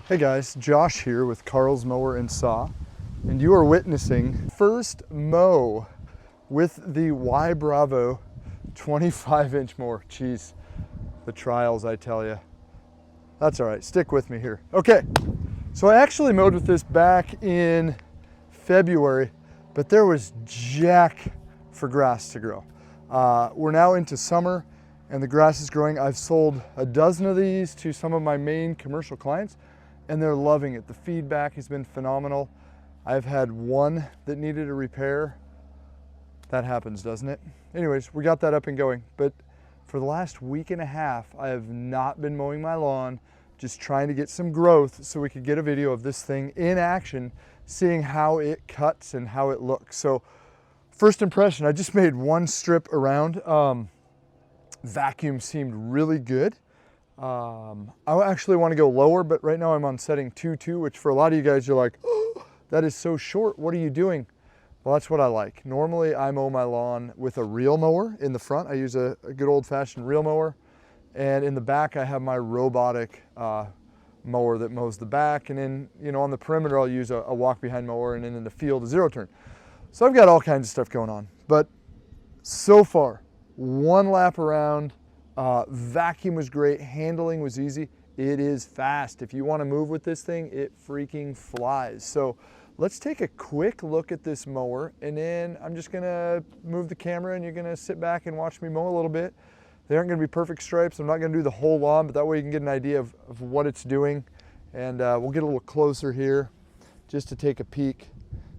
Hey guys, Josh here with Carl's Mower and Saw, and you are witnessing first mow with the Ybravo 25-inch mower. Jeez, the trials, I tell you. That's all right, stick with me here. Okay, so I actually mowed with this back in February, but there was jack for grass to grow. We're now into summer and the grass is growing. I've sold a dozen of these to some of my main commercial clients, and they're loving it. The feedback has been phenomenal. I've had one that needed a repair. That happens, doesn't it? Anyways, we got that up and going. But for the last week and a half, I have not been mowing my lawn, just trying to get some growth so we could get a video of this thing in action, seeing how it cuts and how it looks. So first impression, I just made one strip around. Vacuum seemed really good. I actually want to go lower, but right now I'm on setting 2.2, which for a lot of you guys, you're like, oh, that is so short. What are you doing? Well, that's what I like. Normally I mow my lawn with a reel mower in the front. I use a good old fashioned reel mower. And in the back, I have my robotic mower that mows the back. And then, you know, on the perimeter, I'll use a walk behind mower, and then in the field, a zero turn. So I've got all kinds of stuff going on. But so far, one lap around, vacuum was great, handling was easy. It is fast. If you want to move with this thing, it freaking flies. So let's take a quick look at this mower, and then I'm just gonna move the camera and you're gonna sit back and watch me mow a little bit. They aren't gonna be perfect stripes. I'm not gonna do the whole lawn, but that way you can get an idea of what it's doing. And we'll get a little closer here just to take a peek.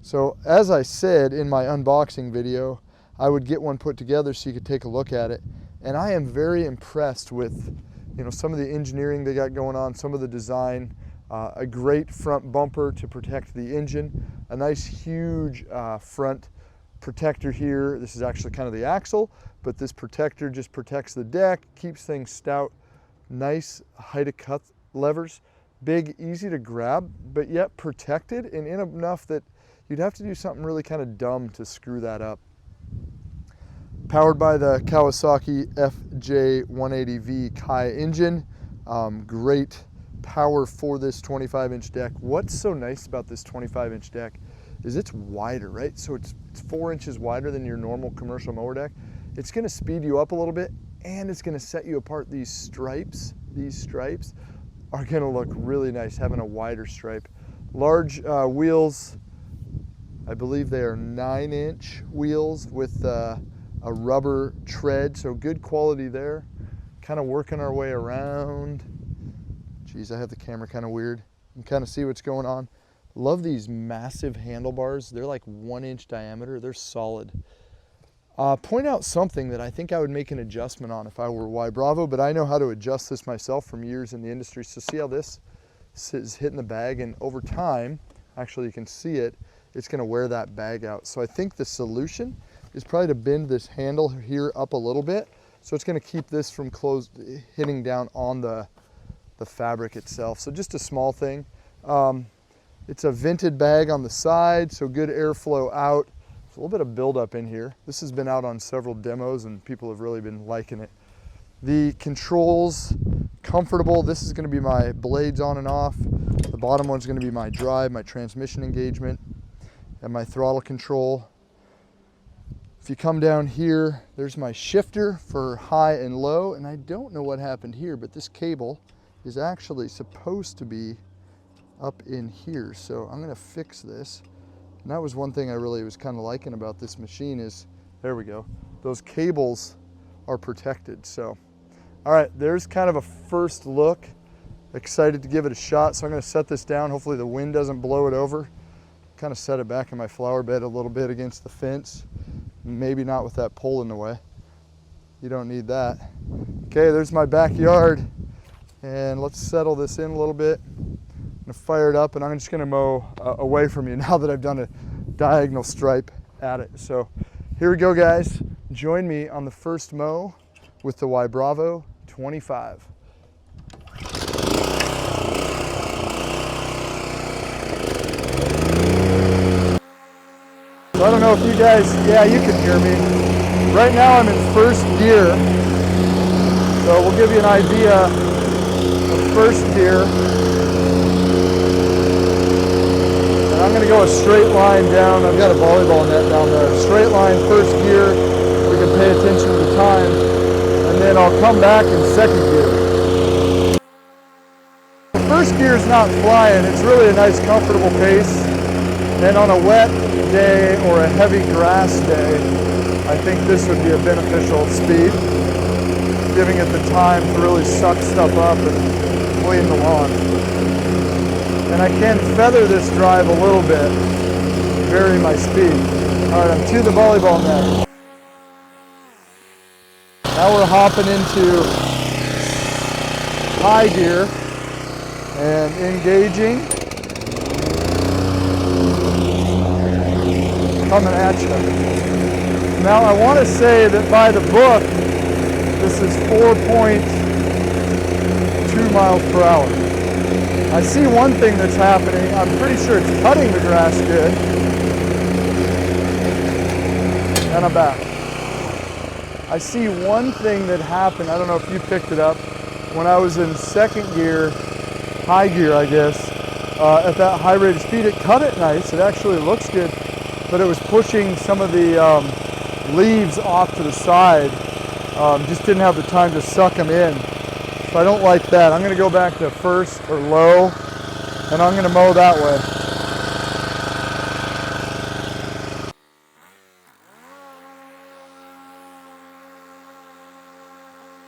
So as I said in my unboxing video, I would get one put together so you could take a look at it. And I am very impressed with, you know, some of the engineering they got going on, some of the design, a great front bumper to protect the engine, a nice huge front protector here. This is actually kind of the axle, but this protector just protects the deck, keeps things stout, nice height of cut levers, big, easy to grab, but yet protected and in enough that you'd have to do something really kind of dumb to screw that up. Powered by the Kawasaki FJ 180V Kai engine. Great power for this 25-inch deck. What's so nice about this 25-inch deck is it's wider, right? So it's 4 inches wider than your normal commercial mower deck. It's gonna speed you up a little bit, and it's gonna set you apart. These stripes are gonna look really nice having a wider stripe. Large wheels, I believe they are 9-inch wheels with a rubber tread, so good quality there. Kind of working our way around. Geez, I have the camera kind of weird. You can kind of see what's going on. Love these massive handlebars. They're like 1-inch diameter. They're solid. Point out something that I think I would make an adjustment on if I were Ybravo, but I know how to adjust this myself from years in the industry. So see how this is hitting the bag, and over time, actually you can see it, it's going to wear that bag out. So I think the solution is probably to bend this handle here up a little bit, so it's going to keep this from hitting down on the fabric itself. So just a small thing. It's a vented bag on the side, so good airflow out. There's a little bit of buildup in here. This has been out on several demos and people have really been liking it. The controls, comfortable. This is going to be my blades on and off. The bottom one's going to be my drive, my transmission engagement, and my throttle control. If you come down here, there's my shifter for high and low, and I don't know what happened here, but this cable is actually supposed to be up in here, so I'm gonna fix this. And that was one thing I really was kind of liking about this machine is, there we go, those cables are protected. So, all right, there's kind of a first look. Excited to give it a shot, so I'm gonna set this down. Hopefully the wind doesn't blow it over. Kind of set it back in my flower bed a little bit against the fence. Maybe not with that pole in the way. You don't need that. Okay, there's my backyard. And let's settle this in a little bit. I'm gonna fire it up, and I'm just gonna mow away from you now that I've done a diagonal stripe at it. So here we go, guys. Join me on the first mow with the Ybravo 25. So I don't know if you guys, yeah, you can hear me. Right now I'm in first gear. So we'll give you an idea of first gear. going to go a straight line down. I've got a volleyball net down there. Straight line, first gear. We can pay attention to the time. And then I'll come back in second gear. The first gear is not flying. It's really a nice, comfortable pace. And on a wet day or a heavy grass day, I think this would be a beneficial speed, giving it the time to really suck stuff up and clean the lawn. And I can feather this drive a little bit, vary my speed. All right, I'm to the volleyball net. Now we're hopping into high gear and engaging. Coming at you. Now I want to say that by the book, this is 4.2 miles per hour. I see one thing that's happening. I'm pretty sure it's cutting the grass good. And I'm back. I see one thing that happened. I don't know if you picked it up. When I was in second gear, high gear I guess, at that high rate of speed, it cut it nice. It actually looks good. But it was pushing some of the leaves off to the side. Just didn't have the time to suck them in. So I don't like that. I'm going to go back to first or low, and I'm going to mow that way.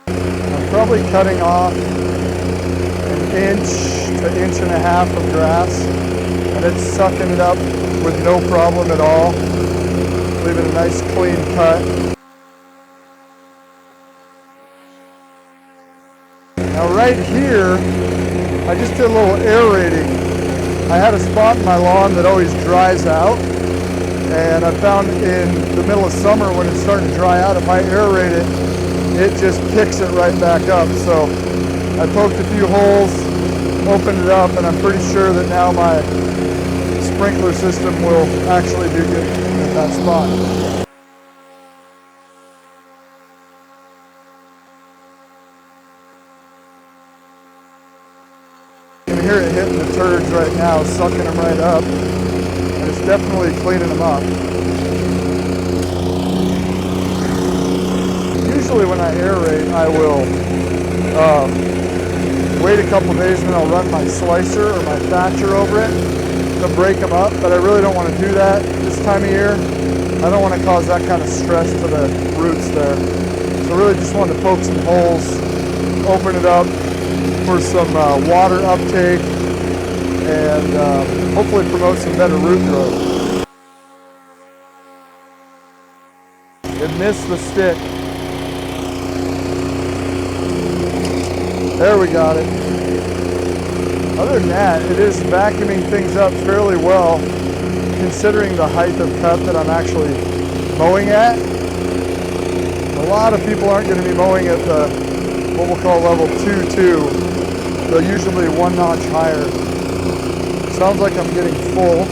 I'm probably cutting off an inch to inch and a half of grass, and it's sucking it up with no problem at all, leaving a nice clean cut. Now right here, I just did a little aerating. I had a spot in my lawn that always dries out, and I found in the middle of summer when it's starting to dry out, if I aerate it, it just picks it right back up. So I poked a few holes, opened it up, and I'm pretty sure that now my sprinkler system will actually do good at that spot. You can hear it hitting the turds right now, sucking them right up, and it's definitely cleaning them up. Usually when I aerate, I will wait a couple days and then I'll run my slicer or my thatcher over it to break them up, but I really don't want to do that this time of year. I don't want to cause that kind of stress to the roots there. So really just wanted to poke some holes, open it up for some water uptake, and hopefully promote some better root growth. It missed the stick. There we got it. Other than that, it is vacuuming things up fairly well, considering the height of cut that I'm actually mowing at. A lot of people aren't going to be mowing at the, what we'll call level 2-2. They're usually one notch higher. Sounds like I'm getting full.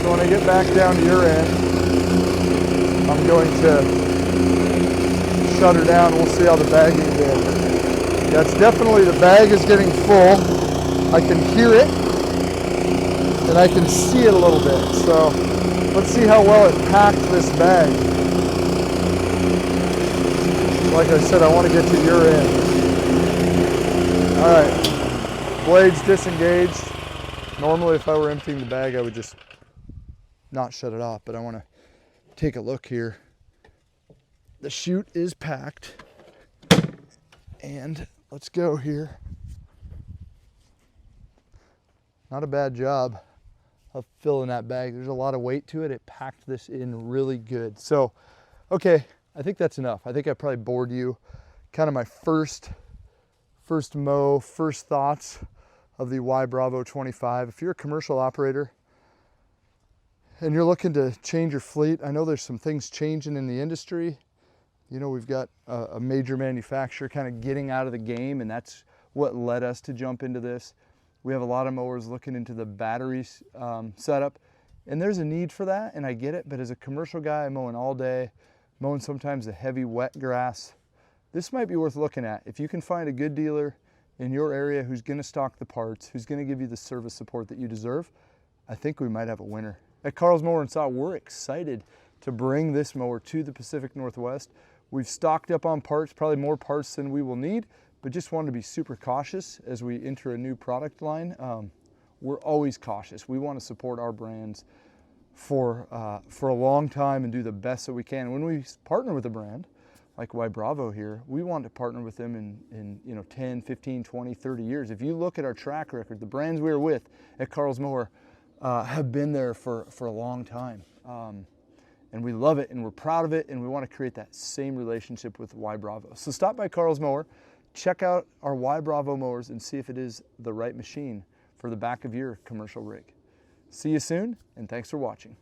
So when I get back down to your end, I'm going to shut her down. We'll see how the bagging did. Yeah, it's definitely, the bag is getting full. I can hear it and I can see it a little bit. So let's see how well it packed this bag. Like I said, I want to get to your end. All right, blades disengaged. Normally if I were emptying the bag, I would just not shut it off, but I want to take a look here. The chute is packed, and let's go here. Not a bad job of filling that bag. There's a lot of weight to it. It packed this in really good. So, okay, I think that's enough. I think I probably bored you. Kind of my first mow, first thoughts of the Ybravo 25. If you're a commercial operator and you're looking to change your fleet, I know there's some things changing in the industry. You know, we've got a major manufacturer kind of getting out of the game, and that's what led us to jump into this. We have a lot of mowers looking into the battery setup, and there's a need for that, and I get it, but as a commercial guy, I'm mowing all day, mowing sometimes the heavy wet grass. This might be worth looking at. If you can find a good dealer in your area who's going to stock the parts, who's going to give you the service support that you deserve, I think we might have a winner. At Carl's Mower and Saw, we're excited to bring this mower to the Pacific Northwest. We've stocked up on parts, probably more parts than we will need, but just wanted to be super cautious as we enter a new product line. We're always cautious. We want to support our brands for a long time and do the best that we can. When we partner with a brand like Ybravo here, we want to partner with them in 10, 15, 20, 30 years. If you look at our track record, the brands we are with at Carl's Mower have been there for a long time. And we love it and we're proud of it, and we want to create that same relationship with Ybravo. So stop by Carl's Mower, check out our Ybravo mowers and see if it is the right machine for the back of your commercial rig. See you soon, and thanks for watching.